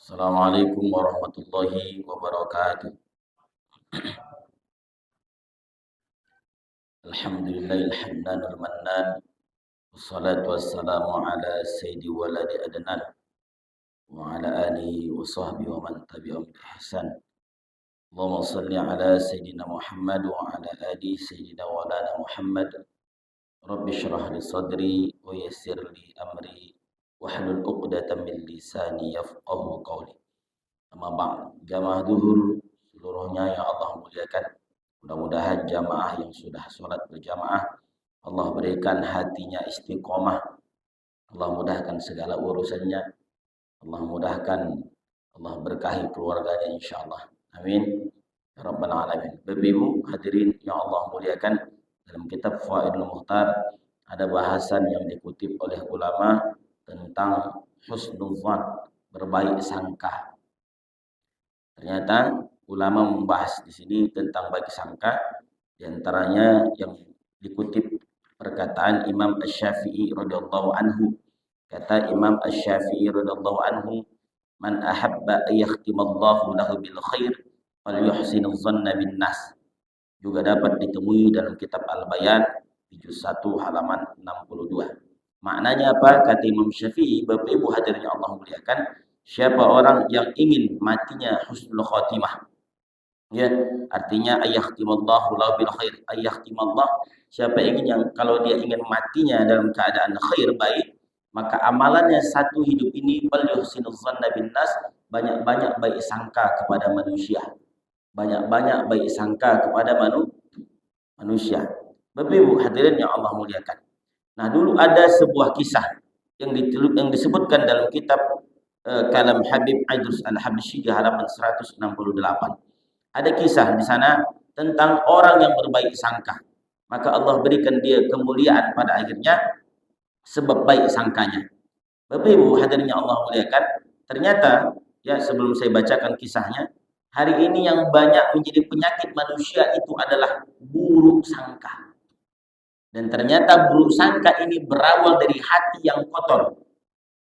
Assalamualaikum warahmatullahi wabarakatuh. Alhamdulillahil hamdanul mannan. Wassalatu wassalamu ala sayyidi waladi adnan wa ala alihi wa sahbihi wa man tabi'ahum bi ihsan. Allahumma shalli ala sayyidina Muhammad wa ala ali sayyidina walana Muhammad. Rabbi shrah li sadri wa yassir li amri wahlul 'uqdatam min lisani yafqahu qawli. Amma ba'd, jamaah zuhur seluruhnya yang Allah muliakan. Mudah-mudahan jamaah yang sudah sholat berjamaah, Allah berikan hatinya istiqomah. Allah mudahkan segala urusannya. Allah mudahkan, Allah berkahi keluarganya insyaAllah. Amin. Ya Rabbal Alamin. Bapak Ibu hadirin yang Allah muliakan, dalam kitab Fawaidul Muhtar ada bahasan yang dikutip oleh ulama tentang husnuzan, berbaik sangka. Ternyata ulama membahas di sini tentang baik sangka, diantaranya yang dikutip perkataan Imam Asy-Syafi'i radhiyallahu anhu. Kata Imam Asy-Syafi'i radhiyallahu anhu, "Man ahabba ayyakhtimallahu lahu bil khair falyuhsinuz zanna bin nas." Juga dapat ditemui dalam kitab Al-Bayan di juz 1 halaman 62. Maknanya apa? Kata Imam Syafi'i, Bapak Ibu hadirin yang Allah muliakan, siapa orang yang ingin matinya husnul khotimah, ya, artinya ayyakhtimallahu lahu bil khair, ayyakhtimallah, siapa ingin yang kalau dia ingin matinya dalam keadaan khair, baik, maka amalannya satu hidup ini falyuhsinuz zanna bin nas, banyak-banyak baik sangka kepada manusia. Banyak-banyak baik sangka kepada manusia. Bapak Ibu hadirin yang Allah muliakan. Nah, dulu ada sebuah kisah yang disebutkan dalam kitab Kalam Habib Aidrus Al-Habsyi di halaman 168. Ada kisah di sana tentang orang yang berbaik sangka. Maka Allah berikan dia kemuliaan pada akhirnya sebab baik sangkanya. Bapak Ibu hadirin yang Allah muliakan, ternyata ya sebelum saya bacakan kisahnya, hari ini yang banyak menjadi penyakit manusia itu adalah buruk sangka. Dan ternyata buruk sangka ini berawal dari hati yang kotor.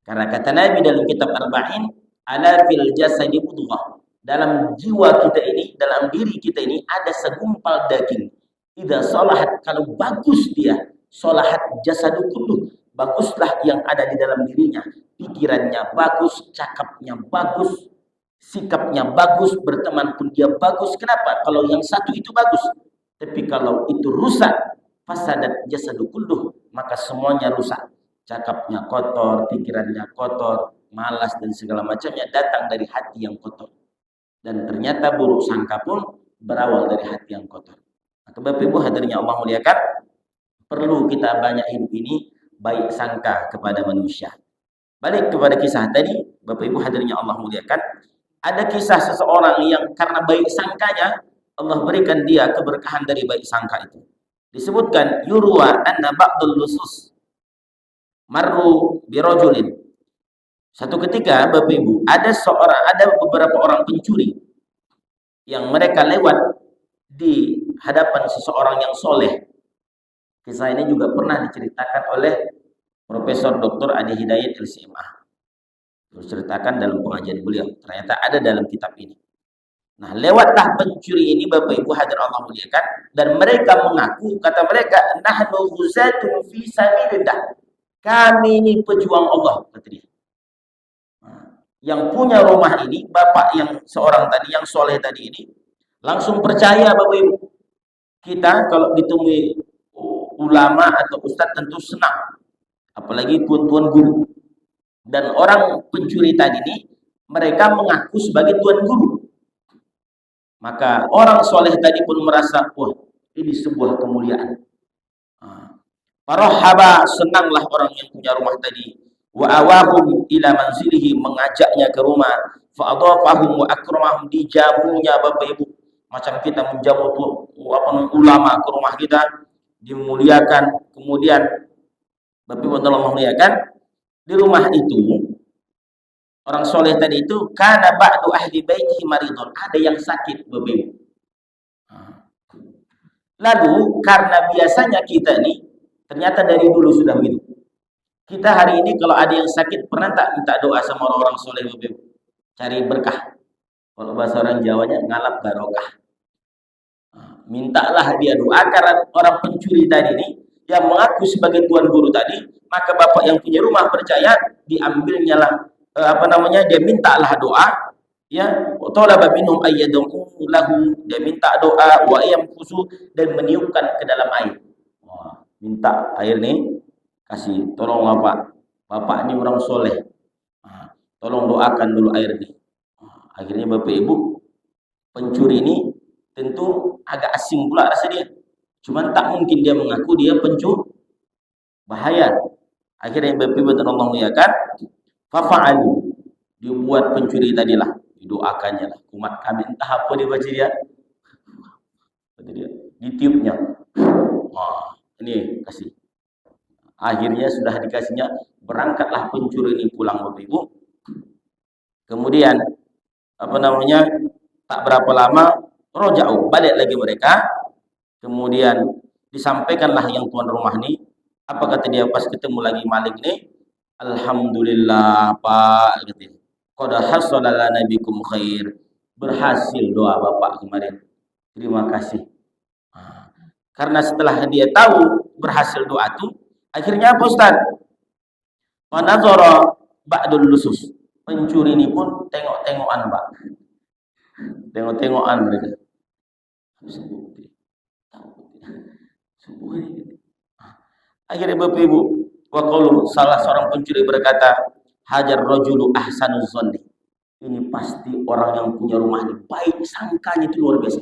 Karena kata Nabi dalam kitab Arba'in, ala fil jasadi mudghah. Dalam jiwa kita ini, dalam diri kita ini ada segumpal daging. Idza salahat, kalau bagus dia, salahat jasadu kulluh. Baguslah yang ada di dalam dirinya. Pikirannya bagus, cakapnya bagus, sikapnya bagus, berteman pun dia bagus. Kenapa? Kalau yang satu itu bagus. Tapi kalau itu rusak, fasadat jasadu kulluh, maka semuanya rusak. Cakapnya kotor, pikirannya kotor, malas dan segala macamnya datang dari hati yang kotor. Dan ternyata buruk sangka pun berawal dari hati yang kotor. Maka Bapak Ibu hadirin yang Allah muliakan, perlu kita banyak hidup ini baik sangka kepada manusia. Balik kepada kisah tadi, Bapak Ibu hadirin yang Allah muliakan, ada kisah seseorang yang karena baik sangkanya Allah berikan dia keberkahan dari baik sangka itu. Disebutkan yurwa anna ba'dul lusus marru birajulin. Satu ketika Bapak Ibu, ada beberapa orang pencuri yang mereka lewat di hadapan seseorang yang soleh. Kisah ini juga pernah diceritakan oleh Profesor Dr. Adi Hidayat LCMA. Diceritakan dalam pengajian beliau. Ternyata ada dalam kitab ini. Nah, lewatlah pencuri ini Bapak Ibu hadir Allah muliakan, dan mereka mengaku, kata mereka, nahnu ghuzatun fi sabilillah. Kami ini pejuang Allah, kata dia. Nah, yang punya rumah ini, bapak yang seorang tadi, yang soleh tadi ini, langsung percaya Bapak Ibu. Kita kalau ditemui ulama atau ustadz tentu senang. Apalagi tuan-tuan guru. Dan orang pencuri tadi ini, mereka mengaku sebagai tuan guru. Maka orang soleh tadi pun merasa, wah, ini sebuah kemuliaan. Farahaba, senanglah orang yang punya rumah tadi. Wa awahum ila manzilihi, mengajaknya ke rumah. Fa adafahum wa akramahum, dijamunya Bapak Ibu. Macam kita menjamu ulama ke rumah kita, dimuliakan. Kemudian Bapak Ibu Allah muliakan, di rumah itu orang soleh tadi itu kana ba'du ahli baitihi maridun, ada yang sakit Bapak Ibu. Lalu karena biasanya kita nih, ternyata dari dulu sudah begitu. Kita hari ini kalau ada yang sakit, pernah tak minta doa sama orang-orang soleh Bapak Ibu? cari berkah. Kalau bahasa orang Jawanya ngalap barokah. Mintalah dia doa karena orang pencuri tadi ini yang mengaku sebagai tuan guru tadi, maka bapak yang punya rumah percaya diambilnya lah dia mintalah doa, ya, talaba minhum ayyadum lahu, dia minta doa wa yamkusu, dan meniupkan ke dalam air. Wah, minta air nih, kasih tolong bapak ini orang soleh, tolong doakan dulu air nih. Akhirnya bapak ibu pencuri ini tentu agak asing pula rasa dia. Cuman tak mungkin dia mengaku dia pencuri, bahaya. Akhirnya Bapak Ibu Allah muliakan, fafa'alu, dibuat pencuri tadilah, didoakannya lah. Umat kami entah apa dia baca dia. Ditiupnya. Wah, ini kasih. Akhirnya sudah dikasihnya, berangkatlah pencuri ini pulang Bapak Ibu. Kemudian tak berapa lama roja'u, balik lagi mereka. Kemudian disampaikanlah yang tuan rumah ini, apa kata dia pas ketemu lagi maling ini, alhamdulillah Pak, gitu. Qad hasala lana bikum khair, berhasil doa Bapak kemarin, terima kasih. Karena setelah dia tahu berhasil doa itu, akhirnya apa Ustaz? Wa nazara ba'dul lusus, pencuri ini pun tengok-tengokan Pak, tengok-tengokan mereka. Akhirnya Bapak Ibu, waqalu, salah seorang pencuri berkata, hajar rajulu ahsanuz zanni. Ini pasti orang yang punya rumah ini baik sangkanya itu luar biasa.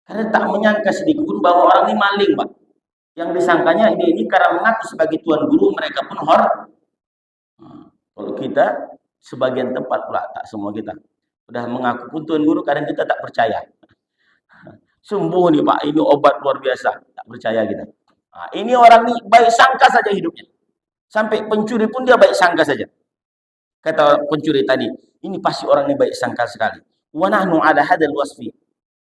Karena tak menyangka sedikit pun bahwa orang ini maling, Pak. Yang disangkanya ini karena mengaku sebagai tuan guru, mereka pun kalau kita sebagian tempat pula, tak semua kita. Udah mengaku pun tuan guru, kadang kita tak percaya. Sembuh nih Pak, ini obat luar biasa, tak percaya kita. Nah, ini orang ini baik sangka saja hidupnya. Sampai pencuri pun dia baik sangka saja. Kata pencuri tadi, ini pasti orang ini baik sangka sekali. Wa nahnu ala hadzal wasfi.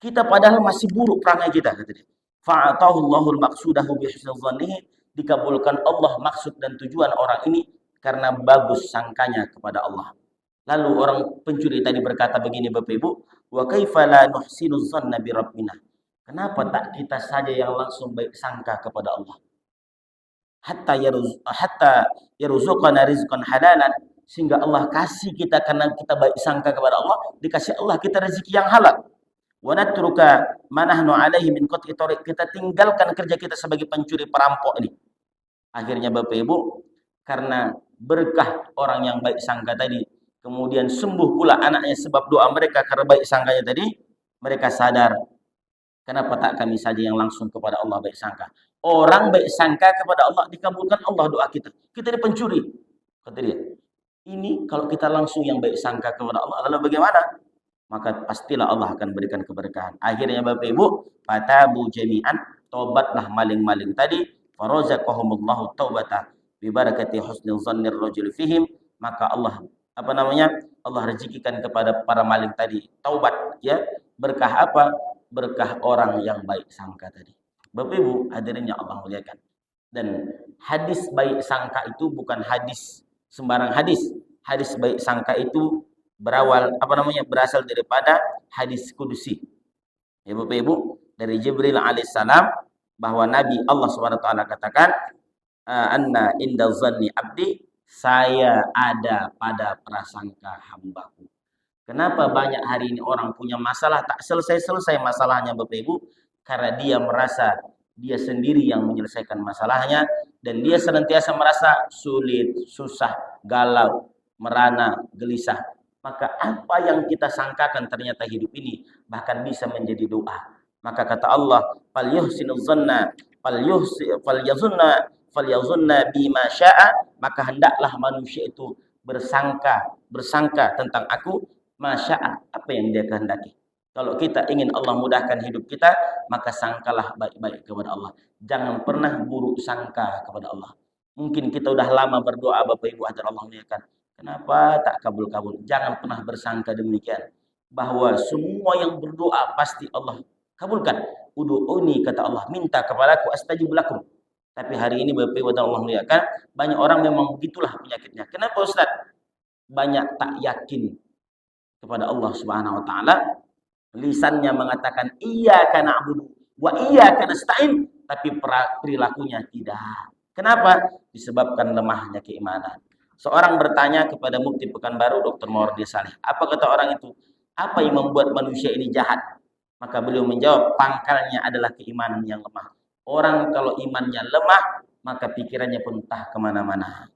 Kita padahal masih buruk perangai kita, kata dia. Fa'atahu Allahul maqsudahu bi husnil dhannihi, dikabulkan Allah maksud dan tujuan orang ini karena bagus sangkanya kepada Allah. Lalu orang pencuri tadi berkata begini Bapak Ibu, wa kaifa la nuhsinu dhanna bi rabbina? Kenapa tak kita saja yang langsung baik sangka kepada Allah? Hatta yarzuqana rizqan halalan, sehingga Allah kasih kita karena kita baik sangka kepada Allah, dikasih Allah kita rezeki yang halal. Wa natruka ma nahnu alaihi min qat'i thariq, kita tinggalkan kerja kita sebagai pencuri perampok ini. Akhirnya Bapak Ibu, karena berkah orang yang baik sangka tadi, kemudian sembuh pula anaknya sebab doa mereka karena baik sangkanya tadi, mereka sadar, kenapa tak kami saja yang langsung kepada Allah baik sangka? Orang baik sangka kepada Allah, dikabulkan Allah doa kita. Kita ini pencuri, kata dia. Ini kalau kita langsung yang baik sangka kepada Allah, lalu bagaimana? Maka pastilah Allah akan berikan keberkahan. Akhirnya Bapak Ibu, fatabu jami'an, tobatlah maling-maling tadi, farazaqahumullahu taubata bi barakati husnil dzannir rajul fihim, maka Allah Allah rezekikan kepada para maling tadi taubat, ya. Berkah apa? Berkah orang yang baik sangka tadi. Bapak Ibu hadirin yang Allah muliakan. Dan hadis baik sangka itu bukan hadis sembarang hadis. Hadis baik sangka itu berasal daripada hadis kudusi. Ya Bapak Ibu, dari Jibril alaihissalam, bahwa Nabi Allah SWT katakan, anna inda zanni abdi, saya ada pada prasangka hambaku. Kenapa banyak hari ini orang punya masalah tak selesai-selesai masalahnya Bapak Ibu? Karena dia merasa dia sendiri yang menyelesaikan masalahnya, dan dia senantiasa merasa sulit, susah, galau, merana, gelisah. Maka apa yang kita sangkakan ternyata hidup ini bahkan bisa menjadi doa. Maka kata Allah, falyuhsinu dzanna falyazunna bima syaa, maka hendaklah manusia itu bersangka tentang aku masya'a, apa yang dia kehendaki. Kalau kita ingin Allah mudahkan hidup kita, maka sangkalah baik-baik kepada Allah. Jangan pernah buruk sangka kepada Allah. Mungkin kita udah lama berdoa Bapak Ibu agar Allah muliakan, kenapa tak kabul-kabul? Jangan pernah bersangka demikian, bahwa semua yang berdoa pasti Allah kabulkan. Ud'uni, kata Allah, minta kepadaku astajib lakum. Tapi hari ini Bapak Ibu Allah muliakan, banyak orang memang begitulah penyakitnya. Kenapa Ustaz? Banyak tak yakin kepada Allah Subhanahu wa taala, lisannya mengatakan iyyaka na'budu wa iyyaka nasta'in, tapi perilakunya tidak. Kenapa? Disebabkan lemahnya keimanan. Seorang bertanya kepada Mufti Pekanbaru Dr. Mawardi Saleh, apa kata orang itu? Apa yang membuat manusia ini jahat? Maka beliau menjawab, pangkalnya adalah keimanan yang lemah. Orang kalau imannya lemah, maka pikirannya pun entah kemana-mana.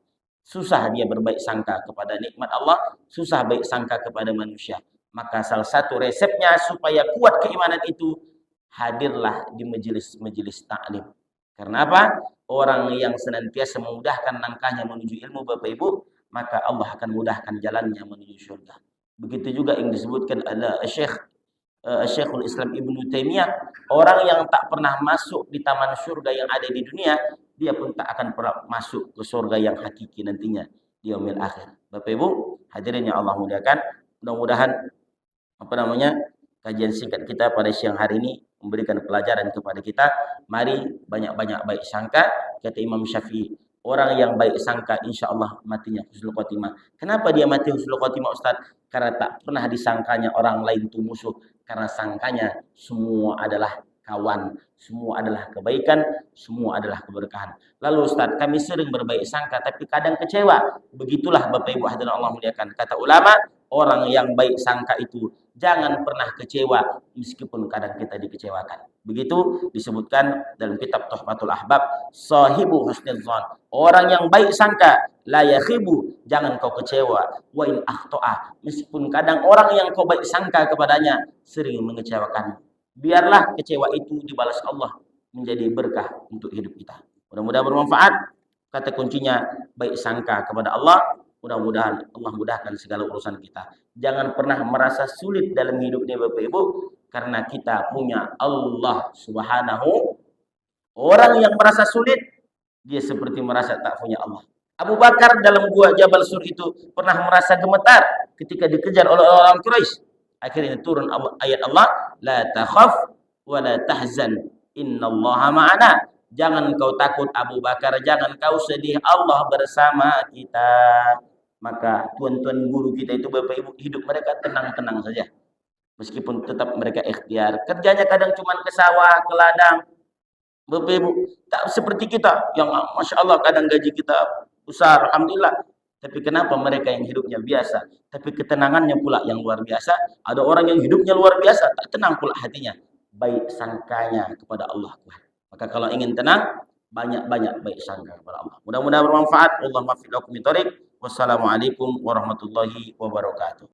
Susah dia berbaik sangka kepada nikmat Allah, susah baik sangka kepada manusia. Maka salah satu resepnya supaya kuat keimanan itu, hadirlah di majelis-majelis taklim. Karena apa? Orang yang senantiasa memudahkan langkahnya menuju ilmu, Bapak Ibu, maka Allah akan mudahkan jalannya menuju surga. Begitu juga yang disebutkan ada Syekhul Islam Ibnu Taimiyah, orang yang tak pernah masuk di taman surga yang ada di dunia, dia pun tak akan pernah masuk ke surga yang hakiki nantinya di yaumil akhir. Bapak Ibu, hadirin yang Allah muliakan, mudah-mudahan kajian singkat kita pada siang hari ini memberikan pelajaran kepada kita. Mari banyak-banyak baik sangka. Kata Imam Syafi'i, orang yang baik sangka insya Allah matinya husnul khotimah. Kenapa dia mati husnul khotimah, Ustaz? Karena tak pernah disangkanya orang lain itu musuh. Karena sangkanya semua adalah kawan, semua adalah kebaikan, semua adalah keberkahan. Lalu Ustaz, kami sering berbaik sangka tapi kadang kecewa. Begitulah Bapak Ibu hadirin Allah muliakan. Kata ulama, orang yang baik sangka itu jangan pernah kecewa meskipun kadang kita dikecewakan. Begitu disebutkan dalam kitab Tuhfatul Ahbab, sahibu husnidzan, orang yang baik sangka, la yakhibu, jangan kau kecewa, wa in akhto'a, meskipun kadang orang yang kau baik sangka kepadanya sering mengecewakan. Biarlah kecewa itu dibalas Allah menjadi berkah untuk hidup kita. Mudah-mudahan bermanfaat. Kata kuncinya baik sangka kepada Allah. Mudah-mudahan Allah mudahkan segala urusan kita. Jangan pernah merasa sulit dalam hidup ini Bapak Ibu, karena kita punya Allah Subhanahu. Orang yang merasa sulit, dia seperti merasa tak punya Allah. Abu Bakar dalam gua Jabal Sur itu pernah merasa gemetar ketika dikejar oleh orang Quraisy. Akhirnya turun ayat Allah, la takhaf wa la tahzan, innallaha ma'ana. Jangan kau takut Abu Bakar, jangan kau sedih, Allah bersama kita. Maka tuan-tuan guru kita itu Bapak Ibu, hidup mereka tenang-tenang saja. Meskipun tetap mereka ikhtiar. Kerjanya kadang cuma ke sawah, ke ladang. Bapak Ibu, tak seperti kita yang Masya Allah kadang gaji kita besar, Alhamdulillah. Tapi kenapa mereka yang hidupnya biasa, tapi ketenangannya pula yang luar biasa? Ada orang yang hidupnya luar biasa, tak tenang pula hatinya. Baik sangkanya kepada Allah. Maka kalau ingin tenang, banyak-banyak baik sangka kepada Allah. Mudah-mudahan bermanfaat. Allahumma fi lakum min thariq. Wassalamualaikum warahmatullahi wabarakatuh.